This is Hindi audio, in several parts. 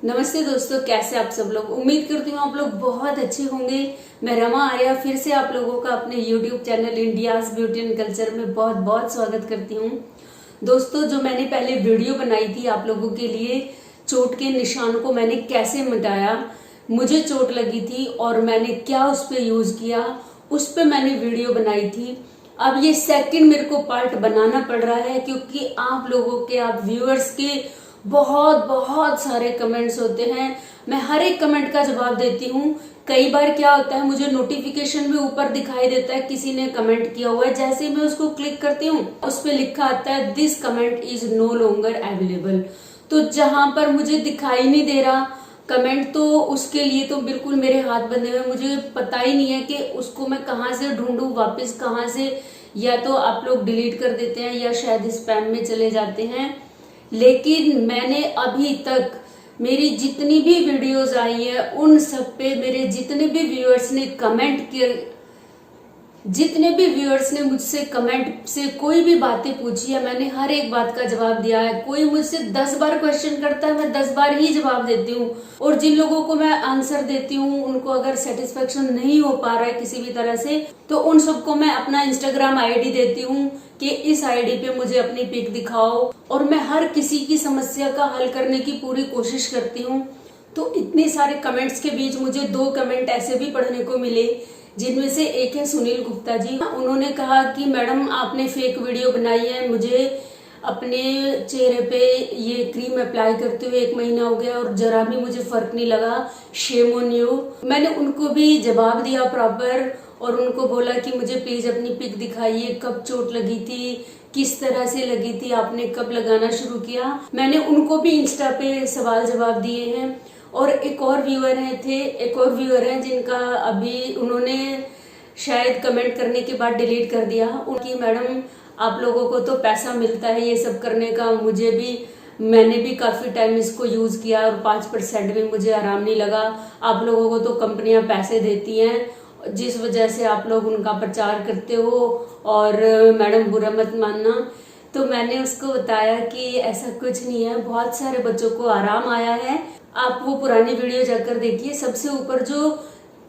नमस्ते दोस्तों, कैसे आप सब लोग। उम्मीद करती हूँ आप लोग बहुत अच्छे होंगे। मैं रमा आर्या फिर से आप लोगों का अपने YouTube channel India's beauty and culture में बहुत बहुत स्वागत करती हूँ। दोस्तों, जो मैंने पहले वीडियो बनाई थी आप लोगों के लिए, चोट के निशान को मैंने कैसे मिटाया, मुझे चोट लगी थी और मैंने क्या उस पर यूज किया, उस पर मैंने वीडियो बनाई थी। अब ये सेकंड मेरे को पार्ट बनाना पड़ रहा है क्योंकि आप लोगों के, आप व्यूअर्स के बहुत बहुत सारे कमेंट्स होते हैं। मैं हर एक कमेंट का जवाब देती हूँ। कई बार क्या होता है, मुझे नोटिफिकेशन में ऊपर दिखाई देता है किसी ने कमेंट किया हुआ है, जैसे ही मैं उसको क्लिक करती हूँ उस पर लिखा आता है this comment is no longer available. तो जहां पर मुझे दिखाई नहीं दे रहा कमेंट, तो उसके लिए तो बिल्कुल मेरे हाथ बंधे हुए, मुझे पता ही नहीं है कि उसको मैं कहाँ से ढूंढूं, वापस कहाँ से। या तो आप लोग डिलीट कर देते हैं या शायद स्पैम में चले जाते हैं। लेकिन मैंने अभी तक मेरी जितनी भी वीडियोस आई है उन सब पे मेरे जितने भी व्यूअर्स ने कमेंट किए, जितने भी व्यूअर्स ने मुझसे कमेंट से कोई भी बातें पूछी है, मैंने हर एक बात का जवाब दिया है। कोई मुझसे 10 बार क्वेश्चन करता है, मैं 10 बार ही जवाब देती हूँ। और जिन लोगों को मैं आंसर देती हूँ उनको अगर सेटिस्फेक्शन नहीं हो पा रहा है किसी भी तरह से, तो उन सबको मैं अपना इंस्टाग्राम आईडी देती हूँ कि इस आईडी पे मुझे अपनी पिक दिखाओ, और मैं हर किसी की समस्या का हल करने की पूरी कोशिश करती हूँ। तो इतने सारे कमेंट्स के बीच मुझे 2 कमेंट ऐसे भी पढ़ने को मिले, जिनमें से एक है सुनील गुप्ता जी। उन्होंने कहा कि मैडम आपने फेक वीडियो बनाई है, मुझे अपने चेहरे पे ये क्रीम अप्लाई करते हुए 1 महीना हो गया और जरा भी मुझे फर्क नहीं लगा, शेम ऑन यू। मैंने उनको भी जवाब दिया प्रॉपर और उनको बोला कि मुझे प्लीज अपनी पिक दिखाइए, कब चोट लगी थी, किस तरह से लगी थी, आपने कब लगाना शुरू किया। मैंने उनको भी इंस्टा पे सवाल जवाब दिए हैं। और एक और व्यूअर हैं जिनका अभी उन्होंने शायद कमेंट करने के बाद डिलीट कर दिया। उनकी मैडम आप लोगों को तो पैसा मिलता है ये सब करने का, मैंने भी काफी टाइम इसको यूज किया और 5% भी मुझे आराम नहीं लगा। आप लोगों को तो कंपनियां पैसे देती हैं जिस वजह से आप लोग उनका प्रचार करते हो, और मैडम बुरा मत मानना। तो मैंने उसको बताया कि ऐसा कुछ नहीं है, बहुत सारे बच्चों को आराम आया है। आप वो पुरानी वीडियो जाकर देखिए, सबसे ऊपर जो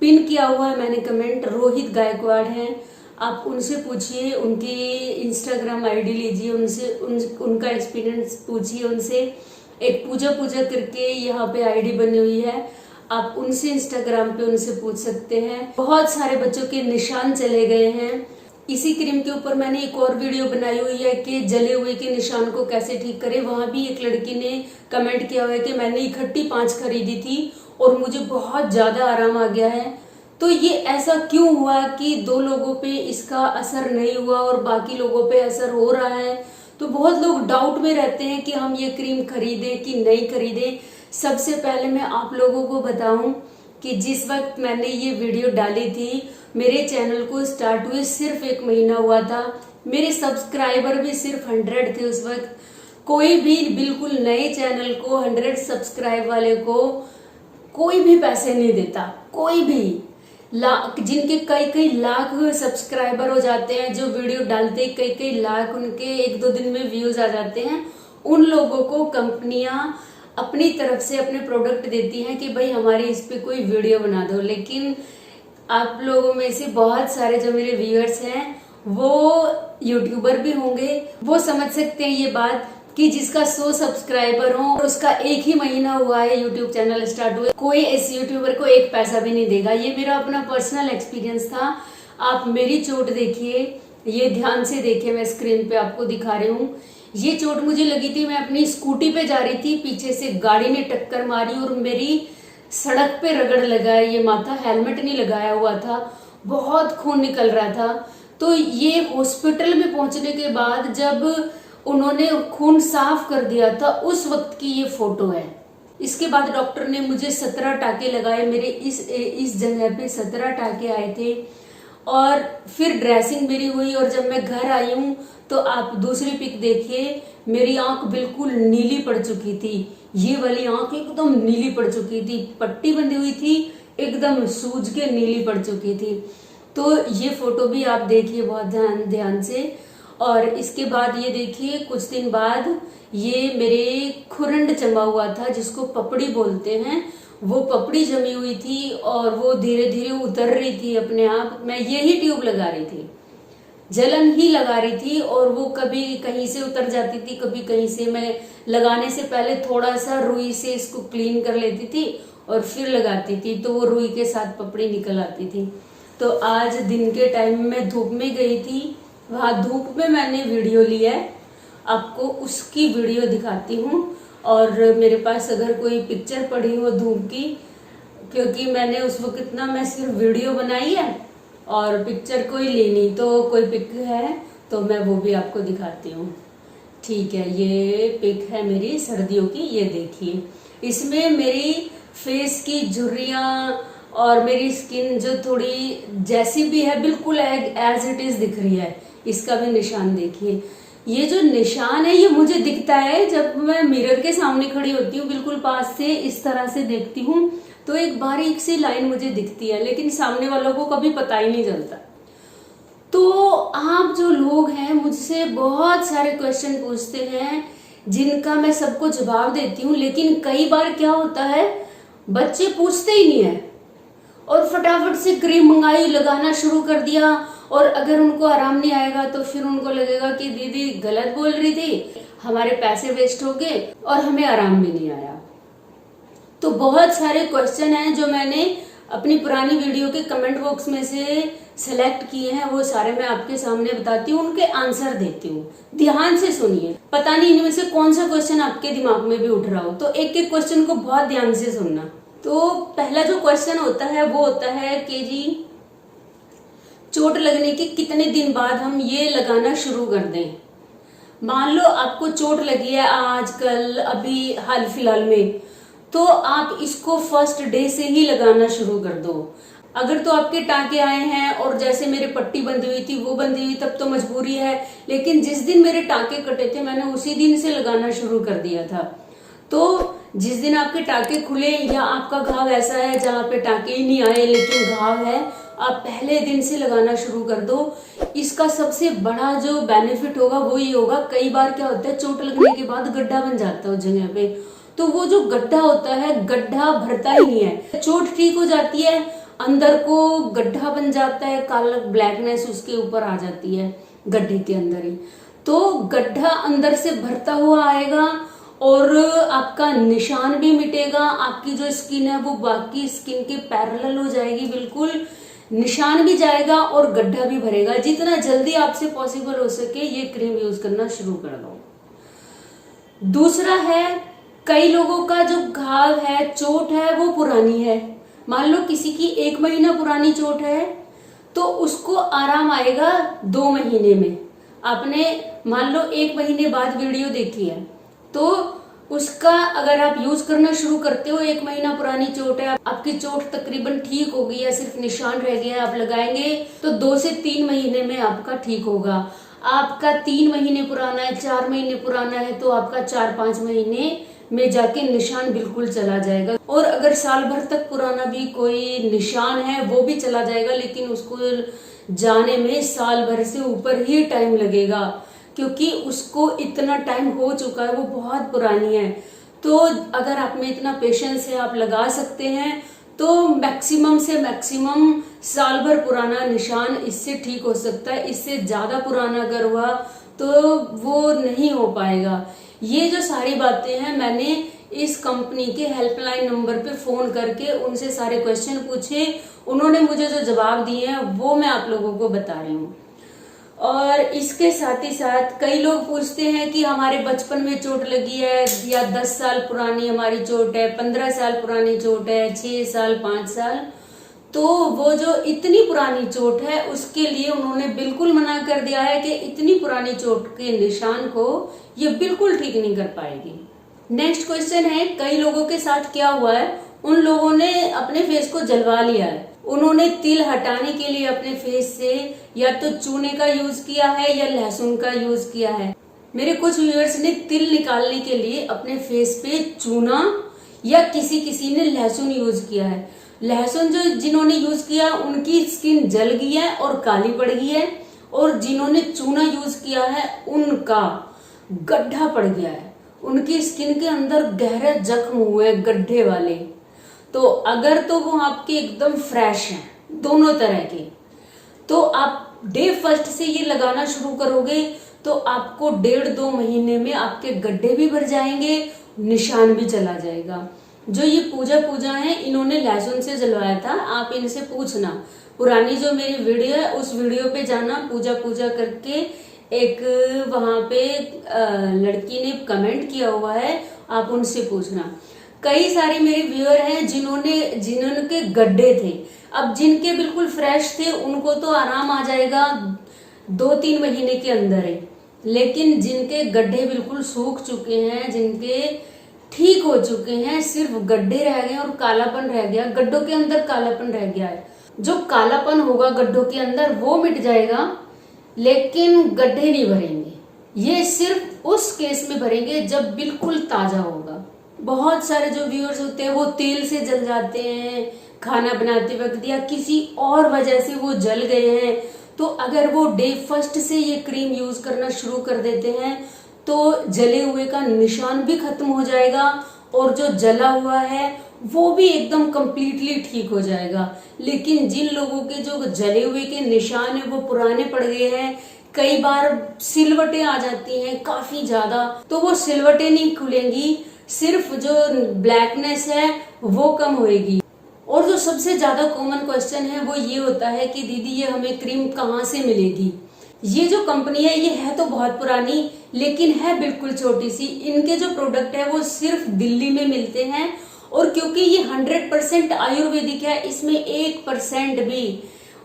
पिन किया हुआ है मैंने कमेंट, रोहित गायकवाड़ हैं, आप उनसे पूछिए, उनकी इंस्टाग्राम आईडी लीजिए, उनका एक्सपीरियंस पूछिए उनसे। एक पूजा करके यहाँ पे आईडी बनी हुई है, आप उनसे इंस्टाग्राम पे उनसे पूछ सकते हैं। बहुत सारे बच्चों के निशान चले गए हैं। इसी क्रीम के ऊपर मैंने एक और वीडियो बनाई हुई है कि जले हुए के निशान को कैसे ठीक करें। वहां भी एक लड़की ने कमेंट किया हुआ है कि मैंने इकट्ठी 5 खरीदी थी और मुझे बहुत ज्यादा आराम आ गया है। तो ये ऐसा क्यों हुआ कि 2 लोगों पे इसका असर नहीं हुआ और बाकी लोगों पे असर हो रहा है। तो बहुत लोग डाउट में रहते हैं कि हम ये क्रीम खरीदें कि नहीं खरीदें। सबसे पहले मैं आप लोगों को बताऊं कि जिस वक्त मैंने ये वीडियो डाली थी, मेरे चैनल को स्टार्ट हुए सिर्फ 1 महीना हुआ था। मेरे सब्सक्राइबर भी सिर्फ 100 थे उस वक्त। कोई भी बिल्कुल नए चैनल को 100 सब्सक्राइब वाले को कोई भी पैसे नहीं देता, कोई भी। जिनके कई कई लाख सब्सक्राइबर हो जाते हैं, जो वीडियो डालते कई कई लाख उनके 1-2 दिन में व्यूज आ जाते हैं, उन लोगों को कंपनियां अपनी तरफ से अपने प्रोडक्ट देती हैं कि भाई हमारी इस पे कोई वीडियो बना दो। लेकिन आप लोगों में से बहुत सारे जो मेरे व्यूअर्स हैं वो यूट्यूबर भी होंगे, वो समझ सकते हैं ये बात कि जिसका 100 सब्सक्राइबर हो और उसका 1 ही महीना हुआ है यूट्यूब चैनल स्टार्ट हुए, कोई इस यूट्यूबर को 1 पैसा भी नहीं देगा। ये मेरा अपना पर्सनल एक्सपीरियंस था। आप मेरी चोट देखिए, ये ध्यान से देखिए, मैं स्क्रीन पे आपको दिखा रही हूँ। ये चोट मुझे लगी थी, मैं अपनी स्कूटी पे जा रही थी, पीछे से गाड़ी ने टक्कर मारी और मेरी सड़क पे रगड़ लगा है ये माथा। हेलमेट नहीं लगाया हुआ था, बहुत खून निकल रहा था। तो ये हॉस्पिटल में पहुंचने के बाद जब उन्होंने खून साफ कर दिया था, उस वक्त की ये फोटो है। इसके बाद डॉक्टर ने मुझे 17 टाके लगाए, मेरे इस जगह पे 17 टाके आए थे। और फिर ड्रेसिंग मेरी हुई और जब मैं घर आई हूँ तो आप दूसरी पिक देखिए, मेरी आंख बिल्कुल नीली पड़ चुकी थी। ये वाली आंख एकदम नीली पड़ चुकी थी, पट्टी बंधी हुई थी, एकदम सूज के नीली पड़ चुकी थी। तो ये फोटो भी आप देखिए बहुत ध्यान से। और इसके बाद ये देखिए कुछ दिन बाद ये मेरे खुरंड जमा हुआ था, जिसको पपड़ी बोलते हैं, वो पपड़ी जमी हुई थी और वो धीरे धीरे उतर रही थी अपने आप। मैं यही ट्यूब लगा रही थी, जलन ही लगा रही थी, और वो कभी कहीं से उतर जाती थी, कभी कहीं से। मैं लगाने से पहले थोड़ा सा रुई से इसको क्लीन कर लेती थी और फिर लगाती थी, तो वो रुई के साथ पपड़ी निकल आती थी। तो आज दिन के टाइम में धूप में गई थी, वहां धूप में मैंने वीडियो लिया है, आपको उसकी वीडियो दिखाती हूँ। और मेरे पास अगर कोई पिक्चर पड़ी हो धूप की, क्योंकि मैंने उस वक्त ना मैं सिर्फ वीडियो बनाई है और पिक्चर कोई ली नहीं, तो कोई पिक है तो मैं वो भी आपको दिखाती हूँ। ठीक है, ये पिक है मेरी सर्दियों की, ये देखिए। इसमें मेरी फेस की झुर्रियाँ और मेरी स्किन जो थोड़ी जैसी भी है बिल्कुल एज इट इज दिख रही है। इसका भी निशान देखिए। ये जो निशान है ये मुझे दिखता है जब मैं मिरर के सामने खड़ी होती हूँ, बिल्कुल पास से इस तरह से देखती हूँ तो एक बारीक सी लाइन मुझे दिखती है, लेकिन सामने वालों को कभी पता ही नहीं चलता। तो आप जो लोग हैं मुझसे बहुत सारे क्वेश्चन पूछते हैं, जिनका मैं सबको जवाब देती हूँ, लेकिन कई बार क्या होता है बच्चे पूछते ही नहीं है और फटाफट से क्रीम मंगाई, लगाना शुरू कर दिया, और अगर उनको आराम नहीं आएगा तो फिर उनको लगेगा कि दीदी गलत बोल रही थी, हमारे पैसे वेस्ट हो गए और हमें आराम भी नहीं आया। तो बहुत सारे क्वेश्चन हैं जो मैंने अपनी पुरानी वीडियो के कमेंट बॉक्स में से सेलेक्ट किए हैं, वो सारे मैं आपके सामने बताती हूँ, उनके आंसर देती हूँ। ध्यान से सुनिए, पता नहीं इनमें से कौन सा क्वेश्चन आपके दिमाग में भी उठ रहा हो, तो एक एक क्वेश्चन को बहुत ध्यान से सुनना। तो पहला जो क्वेश्चन होता है वो होता है कि जी चोट लगने के कितने दिन बाद हम ये लगाना शुरू कर दें। मान लो आपको चोट लगी है आजकल अभी हाल फिलहाल में, तो आप इसको फर्स्ट डे से ही लगाना शुरू कर दो। अगर तो आपके टांके आए हैं और जैसे मेरे पट्टी बंधी हुई थी वो बंधी हुई, तब तो मजबूरी है, लेकिन जिस दिन मेरे टांके कटे थे मैंने उसी दिन से लगाना शुरू कर दिया था। तो जिस दिन आपके टांके खुले या आपका घाव ऐसा है जहाँ पे टांके ही नहीं आए लेकिन घाव है, आप पहले दिन से लगाना शुरू कर दो। इसका सबसे बड़ा जो बेनिफिट होगा वो ये होगा, कई बार क्या होता है चोट लगने के बाद गड्ढा बन जाता है उस जगह पे, तो वो जो गड्ढा होता है गड्ढा भरता ही नहीं है। चोट ठीक हो जाती है, अंदर को गड्ढा बन जाता है, काला ब्लैकनेस उसके ऊपर आ जाती है गड्ढे के अंदर ही। तो गड्ढा अंदर से भरता हुआ आएगा और आपका निशान भी मिटेगा, आपकी जो स्किन है वो बाकी स्किन के पैरेलल हो जाएगी, बिल्कुल निशान भी जाएगा और गड्ढा भी भरेगा। जितना जल्दी आपसे पॉसिबल हो सके ये क्रीम यूज करना शुरू कर दो। दूसरा है, कई लोगों का जो घाव है, चोट है, वो पुरानी है। मान लो किसी की 1 महीना पुरानी चोट है तो उसको आराम आएगा 2 महीने में। आपने मान लो 1 महीने बाद वीडियो देखी है तो उसका अगर आप यूज करना शुरू करते हो, 1 महीना पुरानी चोट है, आपकी चोट तकरीबन ठीक हो गई है, सिर्फ निशान रह गया है, आप लगाएंगे तो 2 से 3 महीने में आपका ठीक होगा। आपका 3 महीने पुराना है, 4 महीने पुराना है, तो आपका 4-5 महीने में जाके निशान बिल्कुल चला जाएगा। और अगर साल भर तक पुराना भी कोई निशान है वो भी चला जाएगा, लेकिन उसको जाने में साल भर से ऊपर ही टाइम लगेगा, क्योंकि उसको इतना टाइम हो चुका है, वो बहुत पुरानी है। तो अगर आप में इतना पेशेंस है, आप लगा सकते हैं, तो मैक्सिमम से मैक्सिमम साल भर पुराना निशान इससे ठीक हो सकता है। इससे ज्यादा पुराना अगर हुआ तो वो नहीं हो पाएगा। ये जो सारी बातें हैं मैंने इस कंपनी के हेल्पलाइन नंबर पे फोन करके उनसे सारे क्वेश्चन पूछे, उन्होंने मुझे जो जवाब दिए हैं वो मैं आप लोगों को बता रही हूँ। और इसके साथ ही साथ कई लोग पूछते हैं कि हमारे बचपन में चोट लगी है, या 10 साल पुरानी हमारी चोट है, 15 साल पुरानी चोट है, 6 साल, 5 साल, तो वो जो इतनी पुरानी चोट है उसके लिए उन्होंने बिल्कुल मना कर दिया है कि इतनी पुरानी चोट के निशान को ये बिल्कुल ठीक नहीं कर पाएगी। नेक्स्ट क्वेश्चन है, कई लोगों के साथ क्या हुआ है, उन लोगों ने अपने फेस को जलवा लिया है। उन्होंने तिल हटाने के लिए अपने फेस से या तो चूने का यूज किया है या लहसुन का यूज किया है। मेरे कुछ व्यूअर्स ने तिल निकालने के लिए अपने फेस पे चूना या किसी ने लहसुन यूज किया है। लहसुन जो जिन्होंने यूज किया उनकी स्किन जल गई है और काली पड़ गई है, और जिन्होंने चूना यूज किया है उनका गड्ढा पड़ गया है, उनकी स्किन के अंदर गहरे जख्म हुए गड्ढे वाले। तो अगर तो वो आपके एकदम फ्रेश हैं दोनों तरह के, तो आप डे फर्स्ट से ये लगाना शुरू करोगे तो आपको 1.5-2 महीने में आपके गड्ढे भी भर जाएंगे, निशान भी चला जाएगा। जो ये पूजा है, इन्होंने लहसुन से जलवाया था, आप इनसे पूछना, पुरानी जो मेरी वीडियो है उस वीडियो पे जाना, पूजा करके एक वहां पे लड़की ने कमेंट किया हुआ है, आप उनसे पूछना। कई सारे मेरे व्यूअर हैं जिन्होंने गड्ढे थे, अब जिनके बिल्कुल फ्रेश थे उनको तो आराम आ जाएगा 2-3 महीने के अंदर ही, लेकिन जिनके गड्ढे बिल्कुल सूख चुके हैं, जिनके ठीक हो चुके हैं, सिर्फ गड्ढे रह गए और कालापन रह गया, गड्ढों के अंदर कालापन रह गया है, जो कालापन होगा गड्ढों के अंदर वो मिट जाएगा, लेकिन गड्ढे नहीं भरेंगे। ये सिर्फ उस केस में भरेंगे जब बिल्कुल ताजा होगा। बहुत सारे जो व्यूअर्स होते हैं वो तेल से जल जाते हैं खाना बनाते वक्त, या किसी और वजह से वो जल गए हैं, तो अगर वो डे फर्स्ट से ये क्रीम यूज करना शुरू कर देते हैं तो जले हुए का निशान भी खत्म हो जाएगा और जो जला हुआ है वो भी एकदम कंप्लीटली ठीक हो जाएगा। लेकिन जिन लोगों के जो जले हुए के निशान है वो पुराने पड़ गए हैं, कई बार सिलवटें आ जाती हैं काफी ज्यादा, तो वो सिलवटें नहीं खुलेंगी, सिर्फ जो ब्लैकनेस है वो कम होएगी। और जो सबसे ज्यादा कॉमन क्वेश्चन है वो ये होता है कि दीदी ये हमें क्रीम कहाँ से मिलेगी। ये जो कंपनी है ये है तो बहुत पुरानी, लेकिन है बिल्कुल छोटी सी। इनके जो प्रोडक्ट है वो सिर्फ दिल्ली में मिलते हैं, और क्योंकि ये 100% आयुर्वेदिक है, इसमें 1% भी,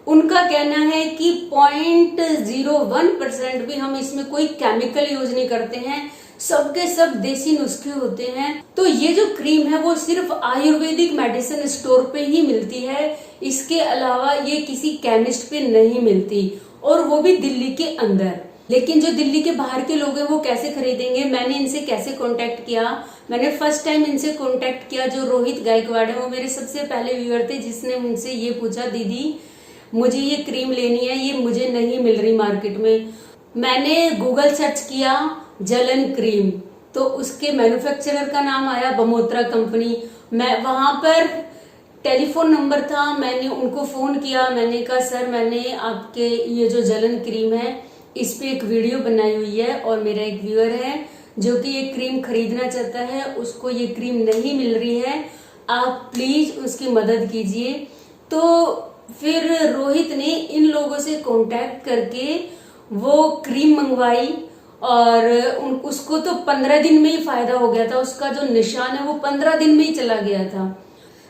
उनका कहना है कि 0.01% भी हम इसमें कोई केमिकल यूज नहीं करते हैं, सबके सब देसी नुस्खे होते हैं। तो ये जो क्रीम है वो सिर्फ आयुर्वेदिक मेडिसिन स्टोर पे ही मिलती है, इसके अलावा ये किसी केमिस्ट पे नहीं मिलती, और वो भी दिल्ली के अंदर। लेकिन जो दिल्ली के बाहर के लोग हैं वो कैसे खरीदेंगे, मैंने इनसे कैसे कांटेक्ट किया, मैंने फर्स्ट टाइम इनसे कांटेक्ट किया, जो रोहित गायकवाड़ है वो मेरे सबसे पहले व्यूअर थे, जिसने मुझसे ये पूछा दीदी मुझे ये क्रीम लेनी है, ये मुझे नहीं मिल रही मार्केट में। मैंने गूगल सर्च किया जलन क्रीम, तो उसके मैन्युफैक्चरर का नाम आया बमोत्रा कंपनी। मैं वहां पर टेलीफोन नंबर था, मैंने उनको फोन किया, मैंने कहा सर मैंने आपके ये जो जलन क्रीम है इस पे एक वीडियो बनाई हुई है, और मेरा एक व्यूअर है जो कि ये क्रीम खरीदना चाहता है, उसको ये क्रीम नहीं मिल रही है, आप प्लीज उसकी मदद कीजिए। तो फिर रोहित ने इन लोगों से कांटेक्ट करके वो क्रीम मंगवाई, और उसको तो 15 दिन में ही फायदा हो गया था, उसका जो निशान है वो 15 दिन में ही चला गया था।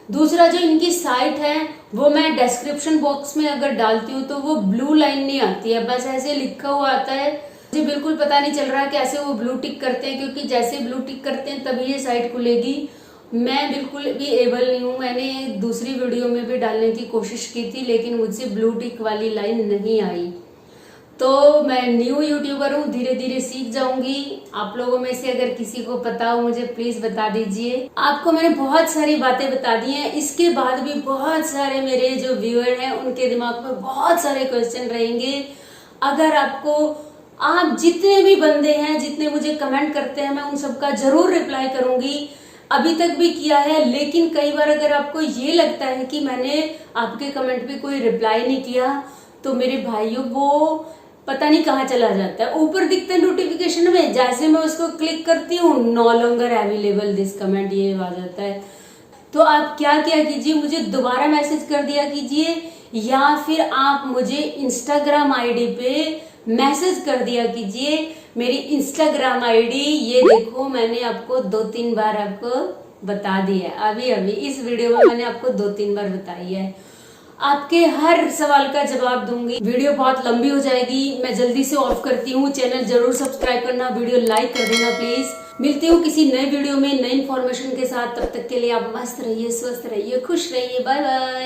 दूसरा जो इनकी साइट है वो मैं डिस्क्रिप्शन बॉक्स में अगर डालती हूँ तो वो ब्लू लाइन नहीं आती है, बस ऐसे लिखा हुआ आता है, मुझे बिल्कुल पता नहीं चल रहा है कैसे वो ब्लू टिक करते हैं, क्योंकि जैसे ब्लू टिक करते हैं तभी ये साइट खुलेगी। मैं बिल्कुल भी एबल नहीं हूँ, मैंने दूसरी वीडियो में भी डालने की कोशिश की थी, लेकिन मुझसे ब्लू टिक वाली लाइन नहीं आई। तो मैं न्यू यूट्यूबर हूँ, धीरे धीरे सीख जाऊंगी। आप लोगों में से अगर किसी को पता हो मुझे प्लीज बता दीजिए। आपको मैंने बहुत सारी बातें बता दी हैं, इसके बाद भी बहुत सारे मेरे जो व्यूअर हैं उनके दिमाग में बहुत सारे क्वेश्चन रहेंगे। अगर आपको, आप जितने भी बंदे हैं जितने मुझे कमेंट करते हैं मैं उन सबका जरूर रिप्लाई करूंगी, अभी तक भी किया है। लेकिन कई बार अगर आपको ये लगता है कि मैंने आपके कमेंट पे कोई रिप्लाई नहीं किया, तो मेरे भाइयों वो पता नहीं कहाँ चला जाता है, ऊपर दिखता है नोटिफिकेशन में, जैसे मैं उसको क्लिक करती हूँ no longer available this comment, ये आ जाता है। तो आप क्या कीजिए, मुझे दोबारा मैसेज कर दिया कीजिए, या फिर आप मुझे इंस्टाग्राम आईडी पे मैसेज कर दिया कीजिए। मेरी इंस्टाग्राम आईडी ये देखो, मैंने आपको 2-3 बार आपको बता दी है, अभी इस वीडियो में मैंने आपको 2-3 बार बताई है। आपके हर सवाल का जवाब दूंगी। वीडियो बहुत लंबी हो जाएगी, मैं जल्दी से ऑफ करती हूँ। चैनल जरूर सब्सक्राइब करना, वीडियो लाइक कर देना प्लीज। मिलती हूँ किसी नए वीडियो में नई इन्फॉर्मेशन के साथ, तब तक के लिए आप मस्त रहिए, स्वस्थ रहिए, खुश रहिए, बाय बाय।